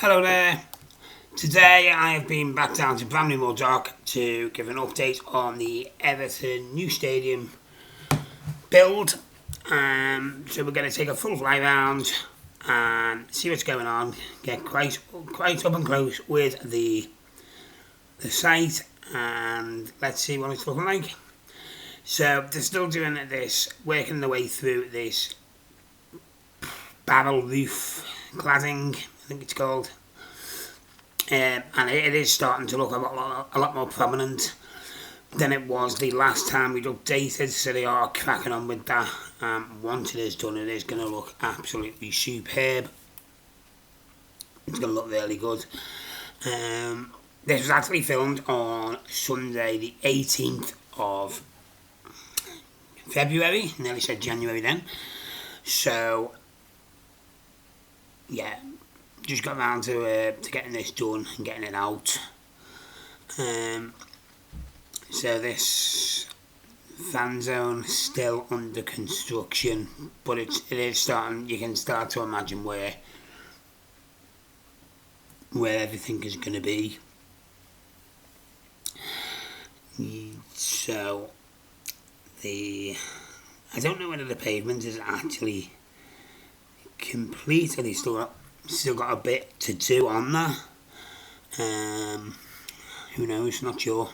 Hello there. Today I have been back down to Bramley-moore dock to give an update on the Everton new stadium build. So we're going to take a full fly round and see what's going on. Get quite up and close with the site and let's see what it's looking like. So they're still doing this, working their way through this barrel roof cladding, I think it's called. And it is starting to look a lot more prominent than it was the last time we'd updated, so they are cracking on with that. Once it is done, it is going to look absolutely superb. It's going to look really good. This was actually filmed on Sunday the 18th of February, nearly said January then. So yeah, just got round to getting this done and getting it out. So this Fanzone still under construction, but it is starting. You can start to imagine where everything is going to be. So I don't know whether the pavement is actually complete, or they still got a bit to do on that. Who knows? Not sure.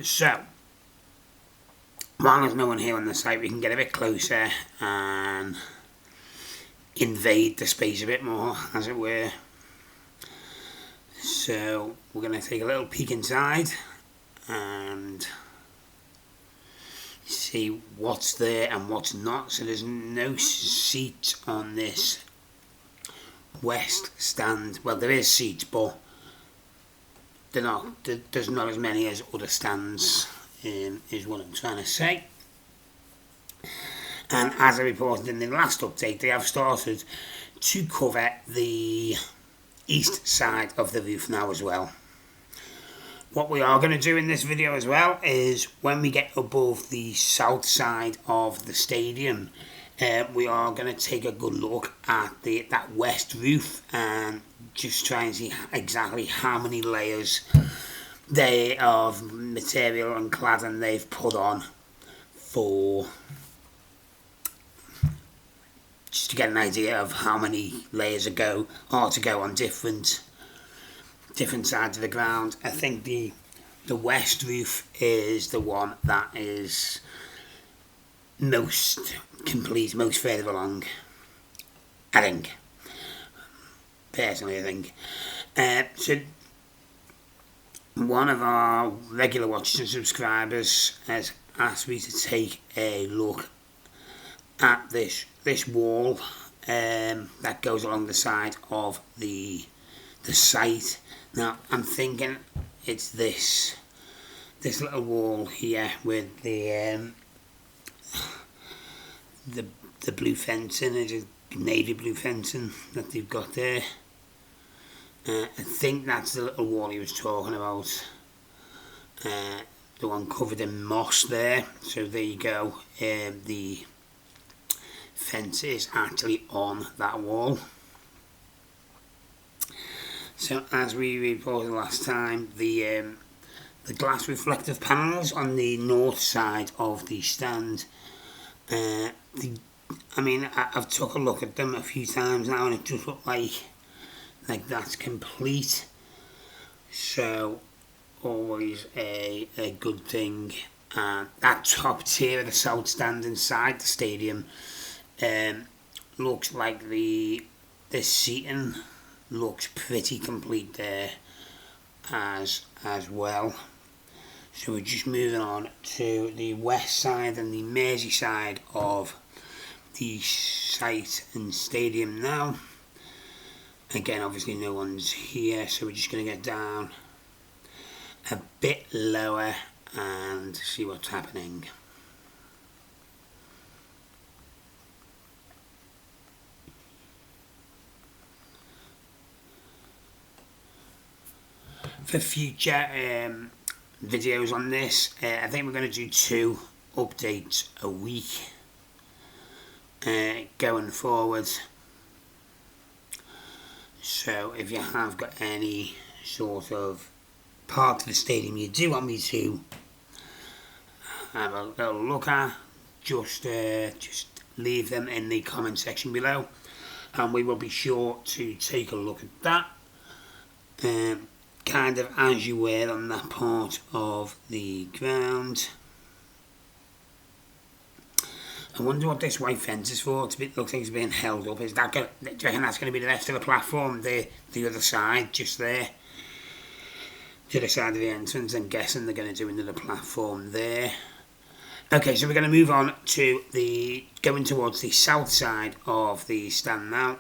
So while there's no one here on the site, we can get a bit closer and invade the space a bit more, as it were. So we're going to take a little peek inside and see what's there and what's not. So there's no seats on this west stand. Well, there is seats, but there's not as many as other stands, is what I'm trying to say. And as I reported in the last update, they have started to cover the east side of the roof now as well. What we are going to do in this video as well is when we get above the south side of the stadium, we are going to take a good look at that west roof and just try and see exactly how many layers of material and cladding they've put on, for just to get an idea of how many layers are to go on different sides of the ground. I think the west roof is the one that is most complete, most further along, I think. Personally, I think. So one of our regular watchers and subscribers has asked me to take a look at this wall that goes along the side of the site. Now I'm thinking it's this little wall here with the blue fencing. It's a navy blue fencing that they've got there. I think that's the little wall he was talking about. The one covered in moss there. So there you go. The fence is actually on that wall. So as we reported last time, the glass reflective panels on the north side of the stand, I've took a look at them a few times now and it just looked like that's complete. So always a good thing. That top tier of the south stand inside the stadium looks like the seating looks pretty complete there as well. So we're just moving on to the west side and the Mersey side of the site and stadium now. Again, obviously no one's here, so we're just going to get down a bit lower and see what's happening. For future videos on this, I think we're going to do 2 updates a week going forward. So if you have got any sort of part of the stadium you do want me to have a little look at, just leave them in the comment section below, and we will be sure to take a look at that. Kind of as you were on that part of the ground. I wonder what this white fence is for. Looks like it's being held up. Do you reckon that's going to be the rest of the platform? The other side, just there. To the side of the entrance. I'm guessing they're going to do another platform there. Okay, so we're going to move on to going towards the south side of the stand now.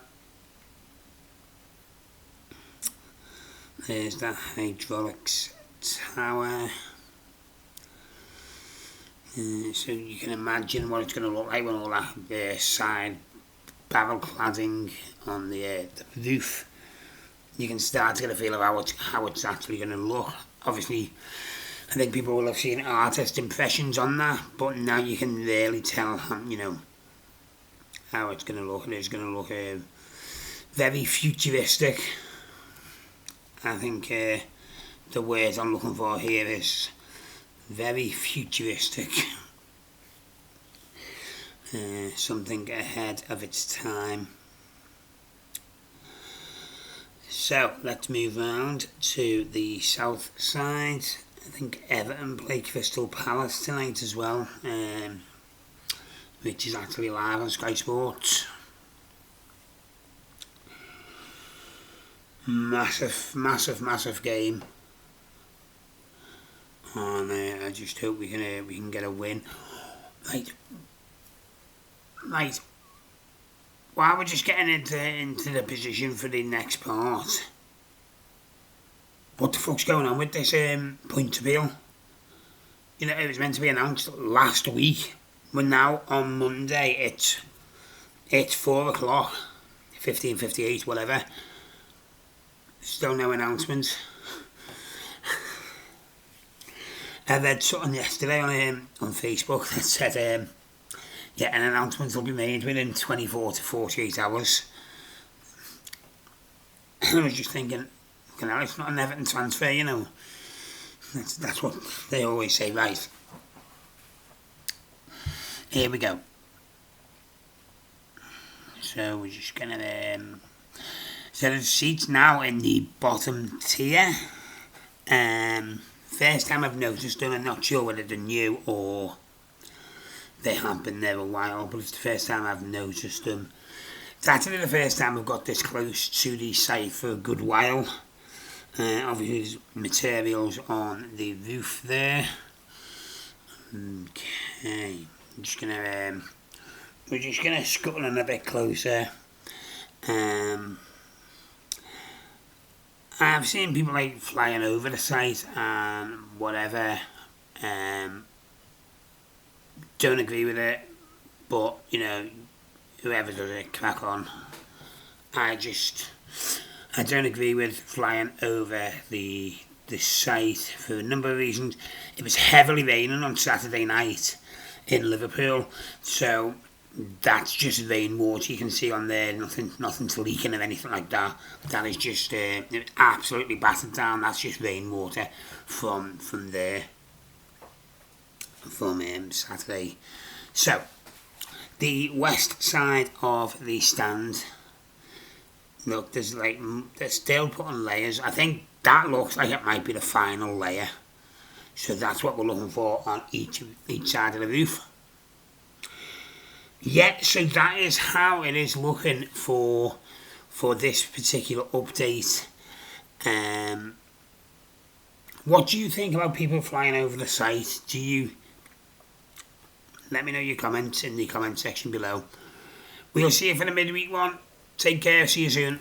There's the hydraulics tower. So you can imagine what it's going to look like when all that side barrel cladding on the roof. You can start to get a feel of how it's actually going to look. Obviously, I think people will have seen artist impressions on that, but now you can really tell, how it's going to look. It's going to look very futuristic. I think the word I'm looking for here is very futuristic. Something ahead of its time. So let's move round to the south side. I think Everton play Crystal Palace tonight as well, which is actually live on Sky Sports. Massive game. And I just hope we can get a win. Right. While we're just getting into the position for the next part, what the fuck's going on with this point appeal? It was meant to be announced last week. We're now on Monday. It's 4 o'clock, 15:58, whatever. Still no announcement. I read something yesterday on Facebook that said, an announcement will be made within 24 to 48 hours. I was just thinking, it's not an Everton transfer, That's what they always say, right? Here we go. So we're just going to... So the seats now in the bottom tier. First time I've noticed them. I'm not sure whether they're new or they have been there a while, but it's the first time I've noticed them. It's actually the first time I've got this close to the site for a good while. Obviously there's materials on the roof there. Okay, we're just gonna scuttle in a bit closer. I've seen people flying over the site and whatever. Don't agree with it, but whoever does it, crack on. I don't agree with flying over the site for a number of reasons. It was heavily raining on Saturday night in Liverpool, so that's just rainwater you can see on there. Nothing's leaking or anything like that. That is just it absolutely battered down. That's just rainwater from there, from Saturday. So the west side of the stand. Look, they're still putting layers. I think that looks like it might be the final layer. So that's what we're looking for on each side of the roof. Yeah, so that is how it is looking for this particular update. What do you think about people flying over the site? Let me know your comments in the comment section below. We'll see you for the midweek one. Take care, see you soon.